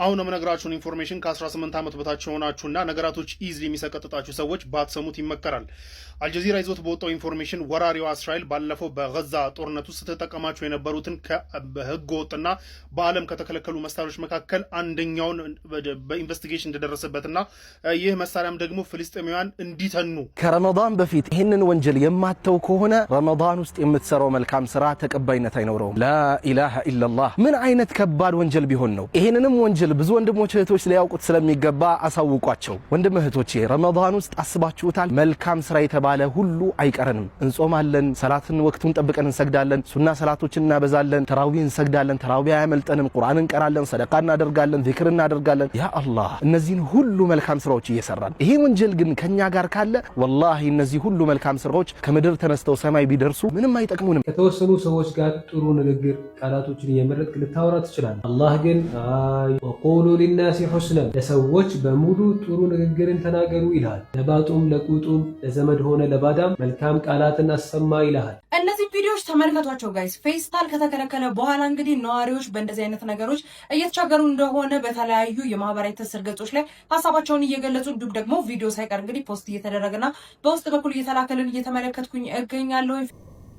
አሁን የምነግራችሁን ኢንፎርሜሽን ከ18 ዓመት በታች ሆናችሁና ነገራቶች ኢዝሊ የሚሰቀጥጣችሁ ሰዎች ባትሰሙት ይመከራል። አልጀዚራ ይዞት በወጣው ኢንፎርሜሽን ወራሪዋ እስራኤል ባለፈው በጋዛ ጦርነት ውስጥ ተጠቀማቸው የነበሩትን ከህገ ወጥና በዓለም ከተከለከሉ መሳሪያዎች መካከል አንደኛውን በኢንቨስቲጌሽን እንደደረሰበትና ይህ መሳሪያም ደግሞ ፍልስጤማውያን እንዲተኑ ከረመዳን በፊት ይህንን ወንጀል የማተው ከሆነ ረመዳን ውስጥ የምትሰራው መልካም ስራ ተቀባይነት አይኖረውም። ላኢላሃ ኢላላህ ምን አይነት ከባድ ወንጀል ቢሆን ነው? ይህንንም ወንጀል ብዙ ወንድሞች እህቶች ሊያውቁት ስለሚገባ አሳውቋቸው። ወንድም እህቶቼ ረመዳን ውስጥ አስባችሁታል? መልካም ስራ የተባለ ሁሉ አይቀረንም። እንጾማለን፣ ሰላትን ወቅቱን ጠብቀን እንሰግዳለን፣ ሱና ሰላቶችን እናበዛለን፣ ተራዊህ እንሰግዳለን፣ ተራዊህ አያመልጠንም፣ ቁርአን እንቀራለን፣ ሰደቃ እናደርጋለን፣ ዚክር እናደርጋለን። ያ አላህ እነዚህን ሁሉ መልካም ስራዎች እየሰራን ይሄ ወንጀል ግን ከኛ ጋር ካለ ወላሂ እነዚህ ሁሉ መልካም ስራዎች ከምድር ተነስተው ሰማይ ቢደርሱ ምንም አይጠቅሙንም። ከተወሰኑ ሰዎች ጋር ጥሩ ንግግር ቃላቶችን እየመረጥክ ልታወራ ትችላለህ። አላህ ግን ወቁሉ ሊናሲ ሑስነን ለሰዎች በሙሉ ጥሩ ንግግርን ተናገሩ ይልሃል። ለባጡም ለቁጡም ለዘመድ ሆነ ለባዳም መልካም ቃላትን አሰማ ይልሃል። እነዚህ ቪዲዮዎች ተመልከቷቸው ጋይስ። ፌስታል ከተከለከለ በኋላ እንግዲህ ነዋሪዎች በእንደዚህ አይነት ነገሮች እየተቸገሩ እንደሆነ በተለያዩ የማህበራዊ ትስስር ገጾች ላይ ሀሳባቸውን እየገለጹ እንዲሁም ደግሞ ቪዲዮ ሳይቀር እንግዲህ ፖስት እየተደረገና በውስጥ በኩል እየተላከልን እየተመለከትኩኝ እገኛለሁ።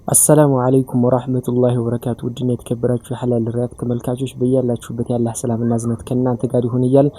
አሰላሙ አለይኩም ወራህመቱላሂ ወበረካቱ። ውድና የተከበራችሁ የሐላል ሪያክት ተመልካቾች በያላችሁበት ያላህ ሰላምና እዝነት ከእናንተ ጋር ይሁን እያል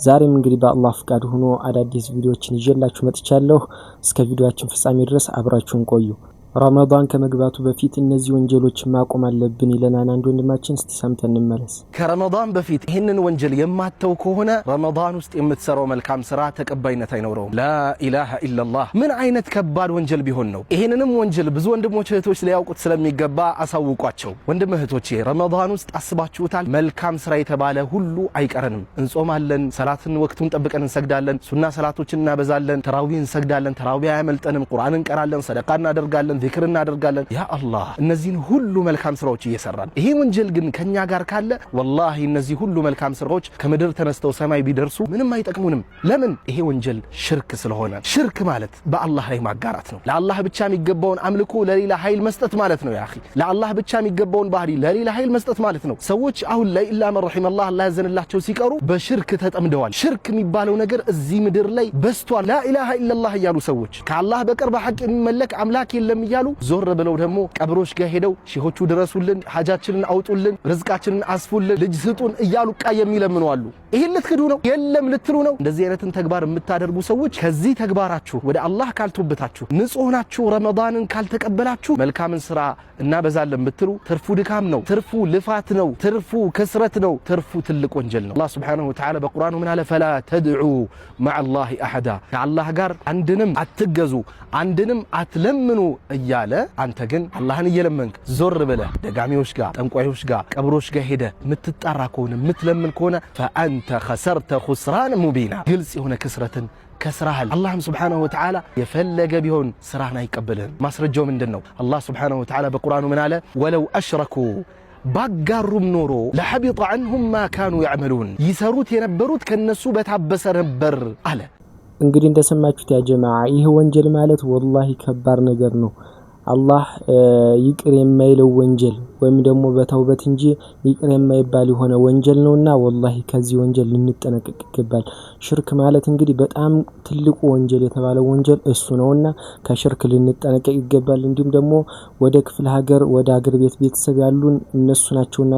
ዛሬም እንግዲህ በአላህ ፍቃድ ሆኖ አዳዲስ ቪዲዮዎችን ይዤላችሁ መጥቻለሁ። እስከ ቪዲዮአችን ፍጻሜ ድረስ አብራችሁን ቆዩ። ረመዳን ከመግባቱ በፊት እነዚህ ወንጀሎች ማቆም አለብን ይለናል አንድ ወንድማችን። እስቲ ሰምተን እንመለስ። ከረመዳን በፊት ይህንን ወንጀል የማተው ከሆነ ረመዳን ውስጥ የምትሰራው መልካም ስራ ተቀባይነት አይኖረውም። ላኢላሃ ኢላላህ ምን አይነት ከባድ ወንጀል ቢሆን ነው? ይህንንም ወንጀል ብዙ ወንድሞች እህቶች ሊያውቁት ስለሚገባ አሳውቋቸው። ወንድም እህቶቼ ረመዳን ውስጥ አስባችሁታል? መልካም ስራ የተባለ ሁሉ አይቀረንም። እንጾማለን፣ ሰላትን ወቅቱን ጠብቀን እንሰግዳለን፣ ሱና ሰላቶችን እናበዛለን፣ ተራዊህ እንሰግዳለን፣ ተራዊህ አያመልጠንም፣ ቁርአን እንቀራለን፣ ሰደቃ እናደርጋለን፣ ዚክር እናደርጋለን። ያ አላህ እነዚህን ሁሉ መልካም ስራዎች እየሰራን ይሄ ወንጀል ግን ከኛ ጋር ካለ ወላሂ እነዚህ ሁሉ መልካም ስራዎች ከምድር ተነስተው ሰማይ ቢደርሱ ምንም አይጠቅሙንም። ለምን? ይሄ ወንጀል ሽርክ ስለሆነ። ሽርክ ማለት በአላህ ላይ ማጋራት ነው። ለአላህ ብቻ የሚገባውን አምልኮ ለሌላ ኃይል መስጠት ማለት ነው። ያ አኺ ለአላህ ብቻ የሚገባውን ባህሪ ለሌላ ኃይል መስጠት ማለት ነው። ሰዎች አሁን ላይ ኢላ መን ረሒመላህ አላህ ያዘንላቸው ሲቀሩ በሽርክ ተጠምደዋል። ሽርክ የሚባለው ነገር እዚህ ምድር ላይ በስቷል። ላኢላሃ ኢላላህ እያሉ ሰዎች ከአላህ በቀር በሐቅ የሚመለክ አምላክ የለም እያሉ ዞር ብለው ደግሞ ቀብሮች ጋር ሄደው ሼሆቹ ድረሱልን፣ ሐጃችንን አውጡልን፣ ርዝቃችንን አስፉልን፣ ልጅ ስጡን እያሉ የሚለምኑ አሉ። ይሄን ልትክዱ ነው? የለም ልትሉ ነው? እንደዚህ አይነትን ተግባር የምታደርጉ ሰዎች ከዚህ ተግባራችሁ ወደ አላህ ካልተወበታችሁ፣ ንጹህ ናችሁ፣ ረመዳንን ካልተቀበላችሁ መልካምን ስራ እናበዛለን ብትሉ ትርፉ ድካም ነው፣ ትርፉ ልፋት ነው፣ ትርፉ ክስረት ነው፣ ትርፉ ትልቅ ወንጀል ነው። አላህ ሱብሓነሁ ወተዓላ በቁርአኑ ምን አለ? ፈላ ተድዑ መዐላሂ አሐዳ ከአላህ ጋር አንድንም አትገዙ፣ አንድንም አትለምኑ እያለ አንተ ግን አላህን እየለመንክ ዞር ብለህ ደጋሚዎች ጋር፣ ጠንቋዮች ጋር፣ ቀብሮች ጋር ሄደህ የምትጣራ ከሆነ የምትለምን ከሆነ ፈአንተ ኸሰርተ ኹስራን ሙቢና ግልጽ የሆነ ክስረትን ከስራህል። አላህም ሱብሓነሁ ወተዓላ የፈለገ ቢሆን ስራህን አይቀበልህም። ማስረጃው ምንድን ነው? አላህ ሱብሓነሁ ወተዓላ በቁርአኑ ምን አለ? ወለው አሽረኩ ባጋሩም ኖሮ ለሐቢጠ ዐንሁም ማ ካኑ ያዕመሉን ይሰሩት የነበሩት ከነሱ በታበሰ ነበር አለ። እንግዲህ እንደሰማችሁት ያ ጀማዓ ይህ ወንጀል ማለት ወላሂ ከባድ ነገር ነው። አላህ ይቅር የማይለው ወንጀል ወይም ደግሞ በተውበት እንጂ ይቅር የማይባል የሆነ ወንጀል ነውና ወላሂ ከዚህ ወንጀል ልንጠነቀቅ ይገባል። ሽርክ ማለት እንግዲህ በጣም ትልቁ ወንጀል የተባለው ወንጀል እሱ ነውና ከሽርክ ልንጠነቀቅ ይገባል። እንዲሁም ደግሞ ወደ ክፍለ ሀገር ወደ ሀገር ቤት ቤተሰብ ያሉን እነሱ ናቸውና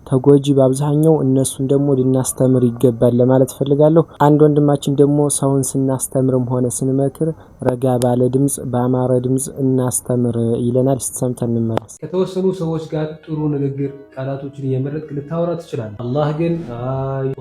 ተጎጂ በአብዛኛው እነሱን ደግሞ ልናስተምር ይገባል ለማለት ፈልጋለሁ። አንድ ወንድማችን ደግሞ ሰውን ስናስተምርም ሆነ ስንመክር ረጋ ባለ ድምጽ በአማረ ድምጽ እናስተምር ይለናል። ሰምተን እንመለስ። ከተወሰኑ ሰዎች ጋር ጥሩ ንግግር ቃላቶችን እየመረጥክ ልታወራ ትችላለህ። አላህ ግን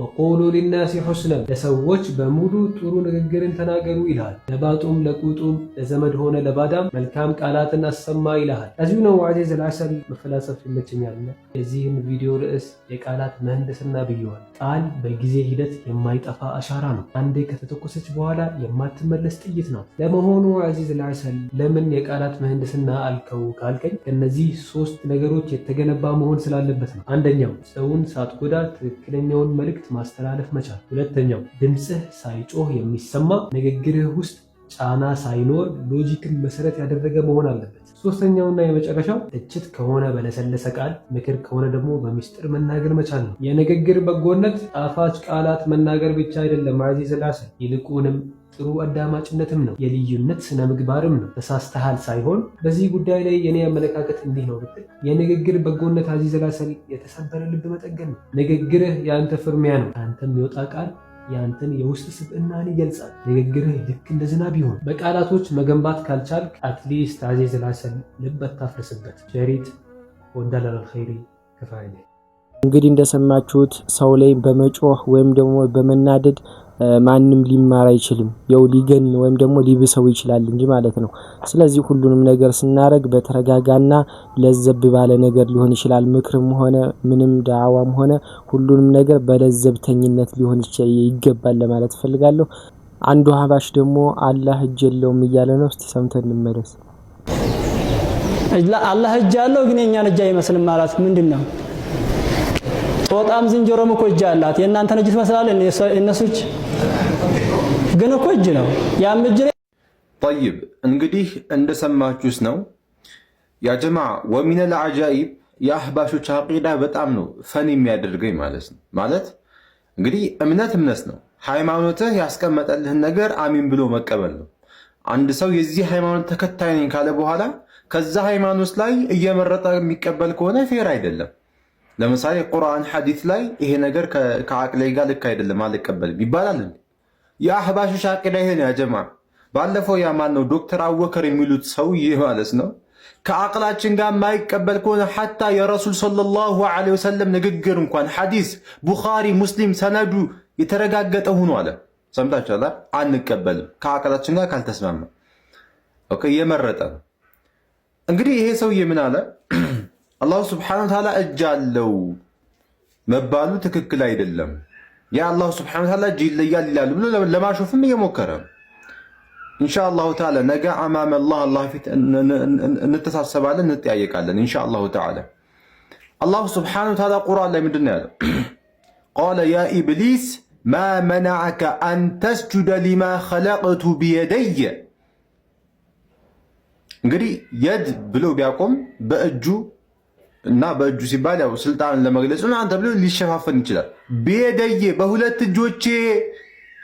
ወቁሉ ሊናሲ ሑስነን ለሰዎች በሙሉ ጥሩ ንግግርን ተናገሩ ይልሃል። ለባጡም ለቁጡም ለዘመድ ሆነ ለባዳም መልካም ቃላትን አሰማ ይልሃል። እዚሁ ነው አዚዝ አልዓሰል መፈላሰፍ ይመቸኛልና የዚህን ቪዲዮ ርዕስ የቃላት ምህንድስና ብየዋል። ቃል በጊዜ ሂደት የማይጠፋ አሻራ ነው። አንዴ ከተተኮሰች በኋላ የማትመለስ ጥይት ነው። ለመሆኑ አዚዝ አልዓሰል ለምን የቃላት ምህንድስና አልከው ካልከኝ ከነዚህ ሶስት ነገሮች የተገነባ መሆን ስላለበት ነው። አንደኛው ሰውን ሳትጎዳ ትክክለኛውን መልእክት ማስተላለፍ መቻል። ሁለተኛው ድምጽህ ሳይጮህ የሚሰማ ንግግርህ ውስጥ ጫና ሳይኖር ሎጂክን መሰረት ያደረገ መሆን አለበት። ሶስተኛውና የመጨረሻው ትችት ከሆነ በለሰለሰ ቃል፣ ምክር ከሆነ ደግሞ በሚስጥር መናገር መቻል ነው። የንግግር በጎነት ጣፋጭ ቃላት መናገር ብቻ አይደለም አዚዝ አልሐሰን፣ ይልቁንም ጥሩ አዳማጭነትም ነው፣ የልዩነት ስነ ምግባርም ነው። ተሳስተሃል ሳይሆን በዚህ ጉዳይ ላይ የኔ አመለካከት እንዲህ ነው ብትል የንግግር በጎነት አዚዝ አልሐሰን የተሰበረ ልብ መጠገን ነው። ንግግርህ የአንተ ፍርሚያ ነው። ከአንተ የሚወጣ ቃል የአንተን የውስጥ ስብዕናን ይገልጻል። ንግግርህ ልክ እንደ ዝናብ ይሆን። በቃላቶች መገንባት ካልቻልክ አትሊስት አዚዝ አልሐሰን ልብ አታፍርስበት። ሸሪት ወዳለል ኸይሪ ከፋይለ። እንግዲህ እንደሰማችሁት ሰው ላይ በመጮህ ወይም ደግሞ በመናደድ ማንም ሊማር አይችልም። ያው ሊገን ወይም ደግሞ ሊብሰው ይችላል እንጂ ማለት ነው። ስለዚህ ሁሉንም ነገር ስናረግ በተረጋጋና ለዘብ ባለ ነገር ሊሆን ይችላል። ምክርም ሆነ ምንም ዳዕዋም ሆነ ሁሉንም ነገር በለዘብተኝነት ሊሆን ይገባል ለማለት ፈልጋለሁ። አንዱ ሀባሽ ደግሞ አላህ እጅ የለውም እያለ ነው። እስቲ ሰምተን እንመለስ። አላህ እጅ ያለው ግን የኛን እጅ አይመስልም ማለት ምንድነው? ጦጣም ዝንጀሮም እኮ እጅ አላት። የእናንተን እጅ ትመስላለች እነሱ እጅ ግን እኮ እጅ ነው። ያም እጅ طيب እንግዲህ እንደሰማችሁስ ነው ያ ጀማዓ። ወሚን العجائب የአህባሾች አቂዳ በጣም ነው ፈን የሚያደርገኝ ማለት ነው። ማለት እንግዲህ እምነት ነው። ሃይማኖትህ ያስቀመጠልህን ነገር አሚን ብሎ መቀበል ነው። አንድ ሰው የዚህ ሃይማኖት ተከታይ ነኝ ካለ በኋላ ከዛ ሃይማኖት ላይ እየመረጠ የሚቀበል ከሆነ ፌር አይደለም። ለምሳሌ ቁርአን ሐዲስ ላይ ይሄ ነገር ከአቅሌ ጋር ልክ አይደለም አልቀበልም ይባላል። የአህባሾች አቂዳ ይሄ ነው ያ ጀማዓ። ባለፈው ያ ማን ነው ዶክተር አወከር የሚሉት ሰው ይሄ ማለት ነው ከአቅላችን ጋር የማይቀበል ከሆነ ሐታ የረሱል ሰለላሁ ዐለይሂ ወሰለም ንግግር እንኳን ሐዲስ ቡኻሪ ሙስሊም ሰነዱ የተረጋገጠ ሆኖ አለ። ሰምታችኋል? አንቀበልም ከአቅላችን ጋር ካልተስማማ። ኦኬ የመረጠ ነው። እንግዲህ ይሄ ሰውዬ ምን አለ? አላሁ ስብሐነሁ ወተዓላ እጅ አለው መባሉ ትክክል አይደለም። ያ አላሁ ስብሐነሁ ወተዓላ እጅ ይለያል ይላሉ ብሎ ለማሾፍም እየሞከረ ኢንሻአላሁ ተዓላ ነገ አማመ አላህ ፊት እንተሳሰባለን፣ እንጠያየቃለን ኢንሻአላሁ ተዓላ። አላሁ ስብሐነሁ ወተዓላ ቁርአን ላይ ምንድን ነው ያለው? ቃለ ያ ኢብሊስ ማ መነዐከ አን ተስጁደ ሊማ ኸለቅቱ ቢየደየ። እንግዲህ የድ ብሎ ቢያቆም በእጁ እና በእጁ ሲባል ያው ስልጣንን ለመግለጽ ነው አንተ ብሎ ሊሸፋፈን ይችላል። ቢየደየ በሁለት እጆቼ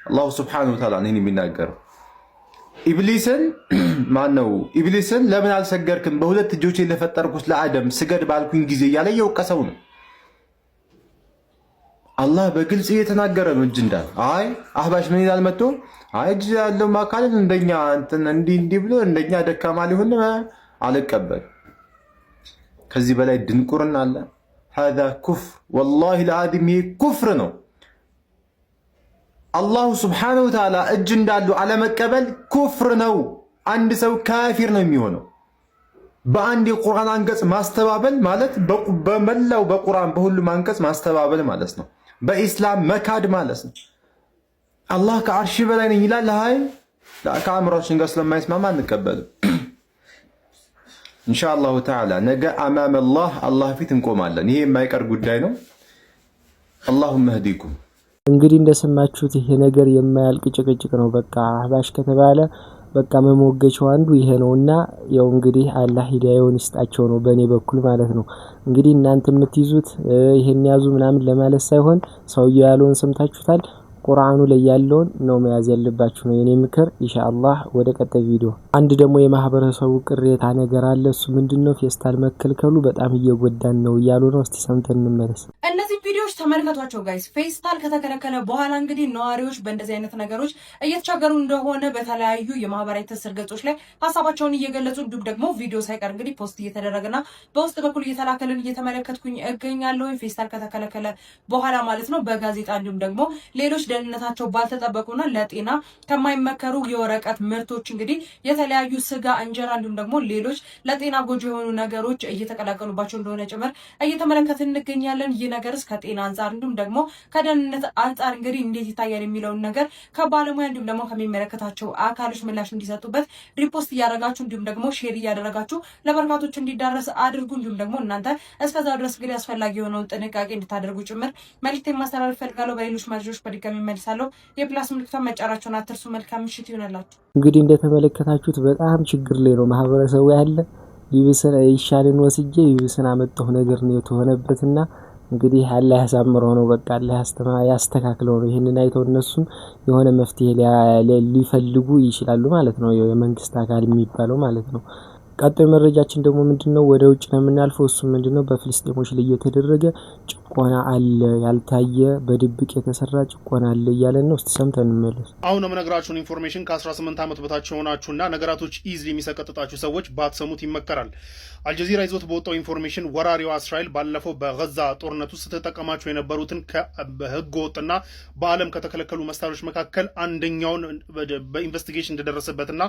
አላሁ ስብሐነሁ ወተዓላ ነው የሚናገረው። ኢብሊስን ማነው ኢብሊስን ለምን አልሰገድክም በሁለት እጆቼ ለፈጠርኩት ለአደም ስገድ ባልኩኝ ጊዜ እያለ የወቀሰው ነው። አላህ በግልጽ እየተናገረ ነው እጅ እንዳለ። አይ አህባሽ ምን ይላል መጥቶ አይ እጅ ያለው ማካል እንደኛ እንዲህ ብሎ እንደኛ ደካማ ሊሆን አልቀበል። ከዚህ በላይ ድንቁርና አለ? هذا كفر والله العظيم ኩፍር ነው። አላሁ ስብሐነሁ ወተዓላ እጅ እንዳለው አለመቀበል ኩፍር ነው። አንድ ሰው ካፊር ነው የሚሆነው። በአንድ የቁርአን አንቀጽ ማስተባበል ማለት በመላው በቁርአን በሁሉም አንቀጽ ማስተባበል ማለት ነው። በኢስላም መካድ ማለት ነው። አላህ ከአርሽ በላይ ነኝ ይላል። አይ ከአእምሯችን ጋር ስለማይስማማ አንቀበልም። ኢንሻአላሁ ተዓላ ነገ አማመ አላህ ፊት እንቆማለን። ይሄ የማይቀር ጉዳይ ነው። አላሁመ ህዲኩም። እንግዲህ እንደሰማችሁት ይሄ ነገር የማያልቅ ጭቅጭቅ ነው። በቃ አህባሽ ከተባለ በቃ መሞገቻው አንዱ ይሄ ነውና ያው እንግዲህ አላህ ሂዳያውን ይስጣቸው ነው በእኔ በኩል ማለት ነው። እንግዲህ እናንተ የምትይዙት ይሄን ያዙ ምናምን ለማለት ሳይሆን ሰውየው ያለውን ሰምታችሁታል። ቁርአኑ ላይ ያለውን ነው መያዝ ያለባችሁ ነው የኔ ምክር። ኢንሻአላህ ወደ ቀጣይ ቪዲዮ። አንድ ደግሞ የማህበረሰቡ ቅሬታ ነገር አለ። እሱ ምንድነው? ፌስታል መከልከሉ በጣም እየጎዳን ነው እያሉ ነው። እስቲ ሰምተን እንመለስ። እነዚህ ቪዲዮዎች ተመልከቷቸው ጋይስ። ፌስታል ከተከለከለ በኋላ እንግዲህ ነዋሪዎች በእንደዚህ አይነት ነገሮች እየተቸገሩ እንደሆነ በተለያዩ የማህበራዊ ትስስር ገጾች ላይ ሀሳባቸውን እየገለጹ እንዲሁም ደግሞ ቪዲዮ ሳይቀር እንግዲህ ፖስት እየተደረገና በውስጥ በኩል እየተላከልን እየተመለከትኩኝ እገኛለሁ። ፌስታል ከተከለከለ በኋላ ማለት ነው በጋዜጣ እንዲሁም ደግሞ ሌሎች ደህንነታቸው ባልተጠበቁና ለጤና ከማይመከሩ የወረቀት ምርቶች እንግዲህ የተለያዩ ስጋ፣ እንጀራ እንዲሁም ደግሞ ሌሎች ለጤና ጎጂ የሆኑ ነገሮች እየተቀላቀሉባቸው እንደሆነ ጭምር እየተመለከትን እንገኛለን። ይህ ነገርስ ከጤና አንፃር እንዲሁም ደግሞ ከደህንነት አንፃር እንግዲህ እንዴት ይታያል የሚለውን ነገር ከባለሙያ እንዲሁም ደግሞ ከሚመለከታቸው አካሎች ምላሽ እንዲሰጡበት ሪፖስት እያደረጋችሁ እንዲሁም ደግሞ ሼር እያደረጋችሁ ለበርካቶች እንዲዳረስ አድርጉ። እንዲሁም ደግሞ እናንተ እስከዛ ድረስ እንግዲህ አስፈላጊ የሆነውን ጥንቃቄ እንድታደርጉ ጭምር መልዕክቴን ማስተላለፍ ፈልጋለሁ። በሌሎች መረጃዎች በድጋሚ መልሳለሁ። የፕላስ ምልክቱን መጫናችሁን አትርሱ። መልካም ምሽት ይሆንላችሁ። እንግዲህ እንደተመለከታችሁት በጣም ችግር ላይ ነው ማህበረሰቡ ያለ። ይብስን ይሻልን ወስጄ ይብስን አመጣሁ ነገር ነው የተሆነበትና እንግዲህ አላህ ያሳምረው ነው በቃ አላህ ያስተካክለው ነው። ይሄንን አይተው እነሱም የሆነ መፍትሄ ሊፈልጉ ይችላሉ ማለት ነው፣ የመንግስት አካል የሚባለው ማለት ነው። ቀጣዩ መረጃችን ደግሞ ምንድነው? ወደ ውጭ ነው የምናልፈው። እሱ ምንድነው? በፍልስጤሞች ላይ የተደረገ ጭቆና አለ፣ ያልታየ በድብቅ የተሰራ ጭቆና አለ እያለን ነው። እስቲ ሰምተን እንመለስ። አሁን የምነግራችሁን ኢንፎርሜሽን ከ18 ዓመት በታች የሆናችሁና ነገራቶች ኢዝሊ የሚሰቀጥጣችሁ ሰዎች ባትሰሙት ይመከራል። አልጀዚራ ይዞት በወጣው ኢንፎርሜሽን ወራሪዋ እስራኤል ባለፈው በጋዛ ጦርነት ውስጥ ስትጠቀማቸው የነበሩትን ከህገ ወጥና በዓለም ከተከለከሉ መሳሪያዎች መካከል አንደኛውን በኢንቨስቲጌሽን እንደደረሰበትና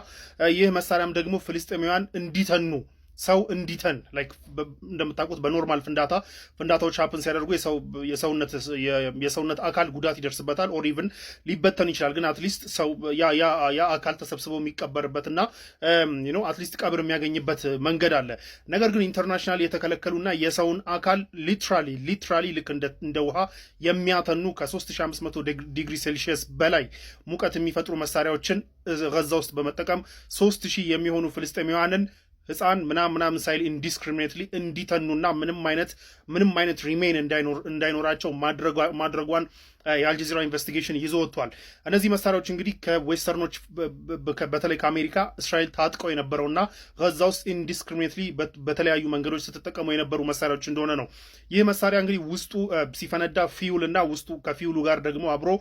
ይህ መሳሪያም ደግሞ ፍልስጤማውያን እንዲተኑ ሰው እንዲተን ላይክ እንደምታውቁት በኖርማል ፍንዳታዎች ሀፕን ሲያደርጉ የሰውነት አካል ጉዳት ይደርስበታል ኦር ኢቭን ሊበተን ይችላል። ግን አትሊስት ሰው ያ አካል ተሰብስበው የሚቀበርበትና አትሊስት ቀብር የሚያገኝበት መንገድ አለ። ነገር ግን ኢንተርናሽናል የተከለከሉና የሰውን አካል ሊትራሊ ልክ እንደ ውሃ የሚያተኑ ከ3500 ዲግሪ ሴልሺየስ በላይ ሙቀት የሚፈጥሩ መሳሪያዎችን ጋዛ ውስጥ በመጠቀም 3000 የሚሆኑ ፍልስጤማውያንን ህፃን ምናምን ሳይል ኢንዲስክሪሚኔትሊ እንዲተኑና ምንም አይነት ሪሜን እንዳይኖራቸው ማድረጓን የአልጀዚራ ኢንቨስቲጌሽን ይዞ ወጥቷል። እነዚህ መሳሪያዎች እንግዲህ ከዌስተርኖች በተለይ ከአሜሪካ እስራኤል ታጥቀው የነበረውና ጋዛ ውስጥ ኢንዲስክሪሚኔትሊ በተለያዩ መንገዶች ስትጠቀሙ የነበሩ መሳሪያዎች እንደሆነ ነው። ይህ መሳሪያ እንግዲህ ውስጡ ሲፈነዳ ፊውል እና ውስጡ ከፊውሉ ጋር ደግሞ አብሮ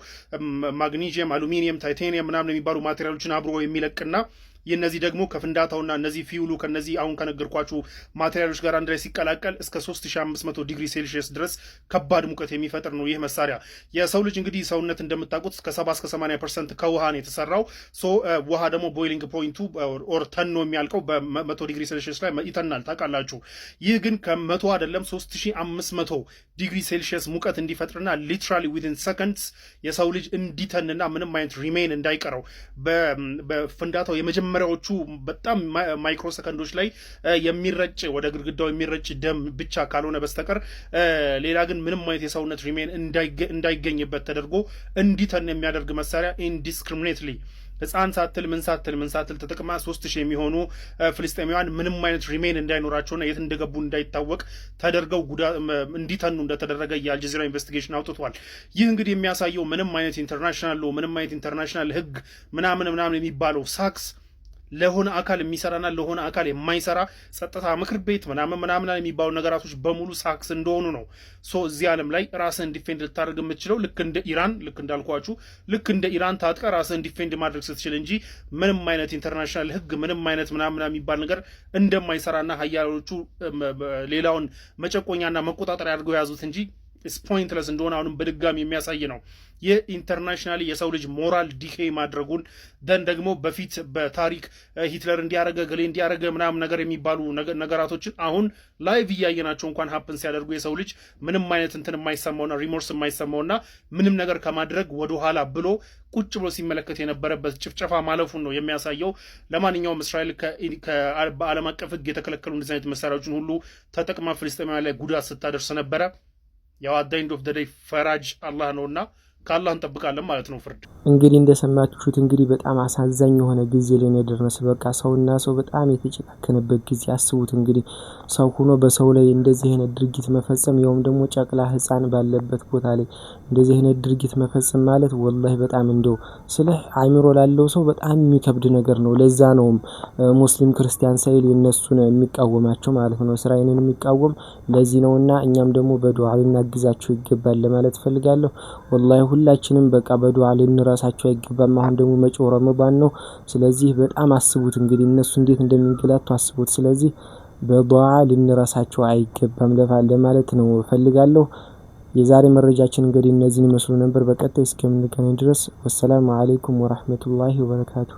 ማግኒዥየም፣ አሉሚኒየም፣ ታይታኒየም ምናምን የሚባሉ ማቴሪያሎችን አብሮ የሚለቅና የነዚህ ደግሞ ከፍንዳታውና እነዚህ ፊውሉ ከነዚህ አሁን ከነገርኳችሁ ማቴሪያሎች ጋር አንድ ላይ ሲቀላቀል እስከ 3500 ዲግሪ ሴልሺየስ ድረስ ከባድ ሙቀት የሚፈጥር ነው ይህ መሳሪያ። የሰው ልጅ እንግዲህ ሰውነት እንደምታውቁት ከ70 እስከ 80% ከውሃ ነው የተሰራው። ውሃ ደግሞ ቦይሊንግ ፖይንቱ ኦር ተኖ የሚያልቀው በ100 ዲግሪ ሴልሺየስ ላይ ይተናል ታውቃላችሁ። ይህ ግን ከ100 አይደለም 3500 ዲግሪ ሴልሺየስ ሙቀት እንዲፈጥርና ሊትራሊ ዊዝን ሰከንድስ የሰው ልጅ እንዲተንና ምንም አይነት ሪሜን እንዳይቀረው በፍንዳታው የመጀመሪያዎቹ በጣም ማይክሮ ሰከንዶች ላይ የሚረጭ ወደ ግድግዳው የሚረጭ ደም ብቻ ካልሆነ በስተቀር ሌላ ግን ምንም አይነት የሰውነት ሪሜን እንዳይገኝበት ተደርጎ እንዲተን የሚያደርግ መሳሪያ ኢንዲስክሪሚኔትሊ ህፃን ሳትል ምን ሳትል ተጠቅማ 3000 የሚሆኑ ፍልስጤማውያን ምንም አይነት ሪሜን እንዳይኖራቸውና የት እንደገቡ እንዳይታወቅ ተደርገው እንዲተኑ እንደተደረገ የአልጀዚራ ኢንቨስቲጌሽን አውጥቷል። ይህ እንግዲህ የሚያሳየው ምንም አይነት ኢንተርናሽናል ህግ ምናምን የሚባለው ሳክስ ለሆነ አካል የሚሰራና ለሆነ አካል የማይሰራ ጸጥታ ምክር ቤት ምናምን የሚባሉ ነገራቶች በሙሉ ሳክስ እንደሆኑ ነው። እዚህ ዓለም ላይ ራስህን ዲፌንድ ልታደርግ የምትችለው ልክ እንደ ኢራን ታጥቀ ራስህን ዲፌንድ ማድረግ ስትችል እንጂ ምንም አይነት ኢንተርናሽናል ህግ ምንም አይነት ምናምን የሚባል ነገር እንደማይሰራና ሀያሎቹ ሌላውን መጨቆኛና መቆጣጠሪያ አድርገው የያዙት እንጂ ፖይንትለስ እንደሆነ አሁንም በድጋሚ የሚያሳይ ነው። ይህ ኢንተርናሽናሊ የሰው ልጅ ሞራል ዲኬ ማድረጉን ደን ደግሞ በፊት በታሪክ ሂትለር እንዲያረገ ገሌ እንዲያረገ ምናምን ነገር የሚባሉ ነገራቶችን አሁን ላይቭ እያየናቸው እንኳን ሀፕን ሲያደርጉ የሰው ልጅ ምንም አይነት እንትን የማይሰማውና ሪሞርስ የማይሰማውና ምንም ነገር ከማድረግ ወደኋላ ብሎ ቁጭ ብሎ ሲመለከት የነበረበት ጭፍጨፋ ማለፉን ነው የሚያሳየው። ለማንኛውም እስራኤል በዓለም አቀፍ ህግ የተከለከሉ እንደዚህ አይነት መሳሪያዎችን ሁሉ ተጠቅማ ፍልስጤማውያን ላይ ጉዳት ስታደርስ ነበረ። ያው አት ዘ ኤንድ ኦፍ ዘ ዴይ ፈራጅ አላህ ነውና ከአላህ እንጠብቃለን ማለት ነው። ፍርድ እንግዲህ እንደሰማችሁት እንግዲህ በጣም አሳዛኝ የሆነ ጊዜ ላይ ነው የደረሰው። በቃ ሰውና ሰው በጣም የተጨካከነበት ጊዜ አስቡት። እንግዲህ ሰው ሆኖ በሰው ላይ እንደዚህ አይነት ድርጊት መፈጸም ያውም ደግሞ ጨቅላ ህፃን ባለበት ቦታ ላይ እንደዚህ አይነት ድርጊት መፈጸም ማለት ወላሂ በጣም እንደው ስለ አይምሮ ላለው ሰው በጣም የሚከብድ ነገር ነው። ለዛ ነው ሙስሊም ክርስቲያን ሳይል እነሱን የሚቃወማቸው ማለት ነው፣ እስራኤልን የሚቃወም ለዚህ ነውና እኛም ደግሞ በዱዓ ልናግዛቸው ይገባል ለማለት ፈልጋለሁ። ወላሂ ሁላችንም በቃ በዱዓ ልንረሳቸው አይገባም። አሁን ደግሞ መጪው ረመዳን ነው። ስለዚህ በጣም አስቡት እንግዲህ እነሱ እንዴት እንደሚንገላቱ አስቡት። ስለዚህ በዱዓ ልንረሳቸው አይገባም ለማለት ነው ፈልጋለሁ። የዛሬ መረጃችን እንግዲህ እነዚህን መስሎ ነበር። በቀጣይ እስከምንገናኝ ድረስ ወሰላሙ አለይኩም ወራህመቱላሂ ወበረካቱ።